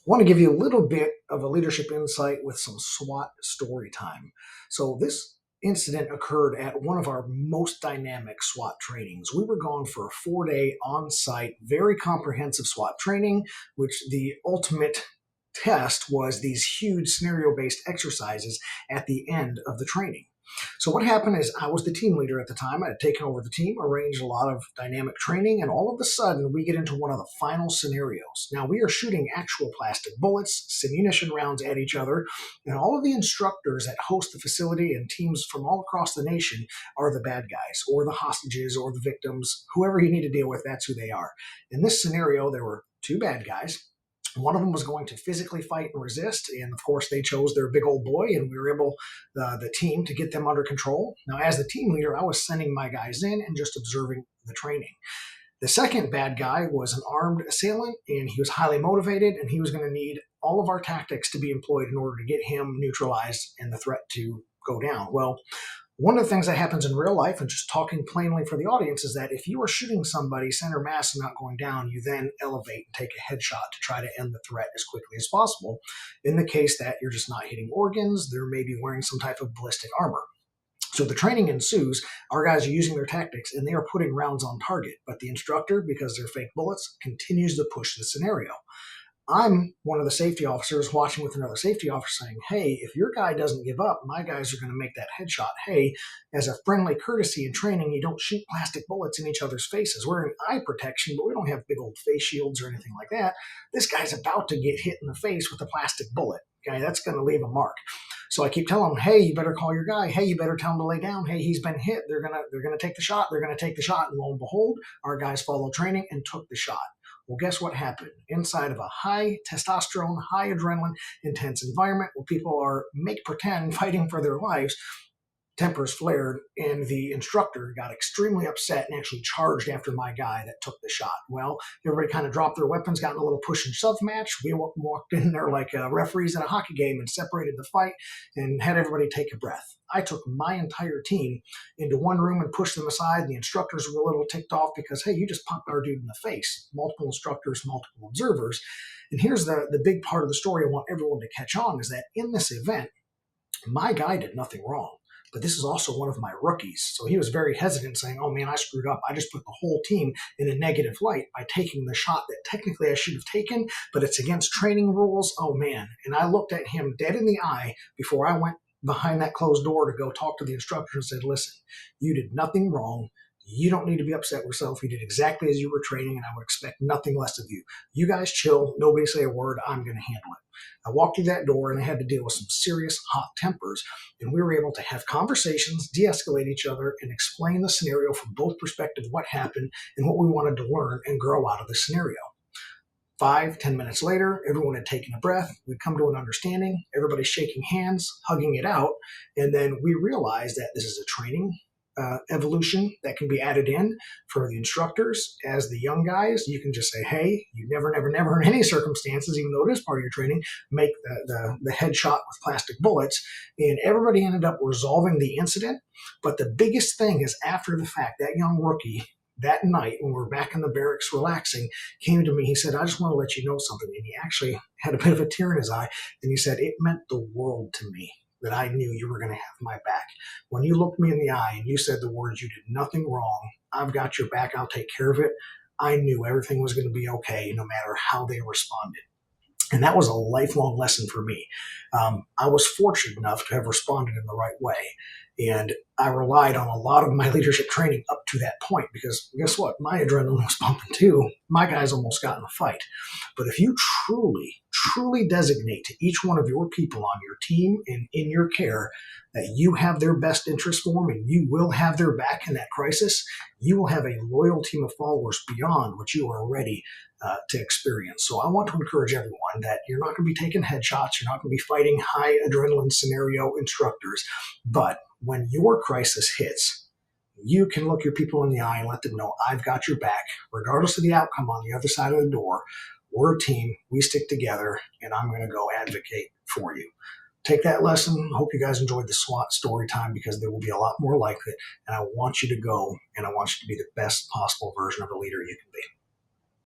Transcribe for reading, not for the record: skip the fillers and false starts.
want to give you a little bit of a leadership insight with some SWAT story time. So this incident occurred at one of our most dynamic SWAT trainings. We were gone for a 4-day on-site, very comprehensive SWAT training, which the ultimate test was these huge scenario-based exercises at the end of the training. So what happened is I was the team leader at the time. I had taken over the team, arranged a lot of dynamic training, and all of a sudden we get into one of the final scenarios. Now we are shooting actual plastic bullets, ammunition rounds at each other, and all of the instructors that host the facility and teams from all across the nation are the bad guys or the hostages or the victims. Whoever you need to deal with, that's who they are. In this scenario, there were two bad guys. One of them was going to physically fight and resist, and of course they chose their big old boy, and we were able, the team, to get them under control. Now, as the team leader, I was sending my guys in and just observing the training. The second bad guy was an armed assailant, and he was highly motivated, and he was going to need all of our tactics to be employed in order to get him neutralized and the threat to go down. Well, one of the things that happens in real life, and just talking plainly for the audience, is that if you are shooting somebody center mass and not going down, you then elevate and take a headshot to try to end the threat as quickly as possible. In the case that you're just not hitting organs, they're maybe wearing some type of ballistic armor. So the training ensues. Our guys are using their tactics, and they are putting rounds on target. But the instructor, because they're fake bullets, continues to push the scenario. I'm one of the safety officers watching with another safety officer saying, hey, if your guy doesn't give up, my guys are going to make that headshot. Hey, as a friendly courtesy in training, you don't shoot plastic bullets in each other's faces. We're in eye protection, but we don't have big old face shields or anything like that. This guy's about to get hit in the face with a plastic bullet. Okay, that's going to leave a mark. So I keep telling them, hey, you better call your guy. Hey, you better tell him to lay down. Hey, he's been hit. They're gonna take the shot. They're gonna take the shot. And lo and behold, our guys followed training and took the shot. Well, guess what happened? Inside of a high testosterone, high adrenaline, intense environment where people are make pretend fighting for their lives, tempers flared, and the instructor got extremely upset and actually charged after my guy that took the shot. Well, everybody kind of dropped their weapons, got in a little push and shove match. We walked in there like referees in a hockey game and separated the fight and had everybody take a breath. I took my entire team into one room and pushed them aside. The instructors were a little ticked off because, hey, you just punked our dude in the face. Multiple instructors, multiple observers. And here's the big part of the story I want everyone to catch on is that in this event, my guy did nothing wrong. But this is also one of my rookies. So he was very hesitant, saying, oh man, I screwed up. I just put the whole team in a negative light by taking the shot that technically I should have taken, but it's against training rules. Oh man. And I looked at him dead in the eye before I went behind that closed door to go talk to the instructor and said, listen, you did nothing wrong. You don't need to be upset with yourself. You did exactly as you were training, and I would expect nothing less of you. You guys chill. Nobody say a word. I'm going to handle it. I walked through that door, and I had to deal with some serious hot tempers, and we were able to have conversations, de-escalate each other, and explain the scenario from both perspectives, what happened and what we wanted to learn and grow out of the scenario. 5-10 minutes later, everyone had taken a breath. We'd come to an understanding. Everybody's shaking hands, hugging it out, and then we realized that this is a training evolution that can be added in for the instructors. As the young guys, you can just say, hey, you never in any circumstances, even though it is part of your training, make the headshot with plastic bullets. And everybody ended up resolving the incident. But the biggest thing is, after the fact, that young rookie that night, when we were back in the barracks relaxing, came to me. He said, I just want to let you know something. And he actually had a bit of a tear in his eye. And he said, it meant the world to me that I knew you were going to have my back. When you looked me in the eye and you said the words, you did nothing wrong, I've got your back, I'll take care of it, I knew everything was going to be okay no matter how they responded. And that was a lifelong lesson for me. I was fortunate enough to have responded in the right way. And I relied on a lot of my leadership training up to that point, because guess what? My adrenaline was pumping too. My guys almost got in a fight. But if you truly designate to each one of your people on your team and in your care that you have their best interest for them and you will have their back in that crisis, you will have a loyal team of followers beyond what you are ready to experience. So I want to encourage everyone that you're not going to be taking headshots, you're not going to be fighting high adrenaline scenario instructors, but when your crisis hits, you can look your people in the eye and let them know, I've got your back, regardless of the outcome on the other side of the door. We're a team, we stick together, and I'm going to go advocate for you. Take that lesson. Hope you guys enjoyed the SWAT story time, because there will be a lot more like it. And I want you to go, and I want you to be the best possible version of a leader you can be.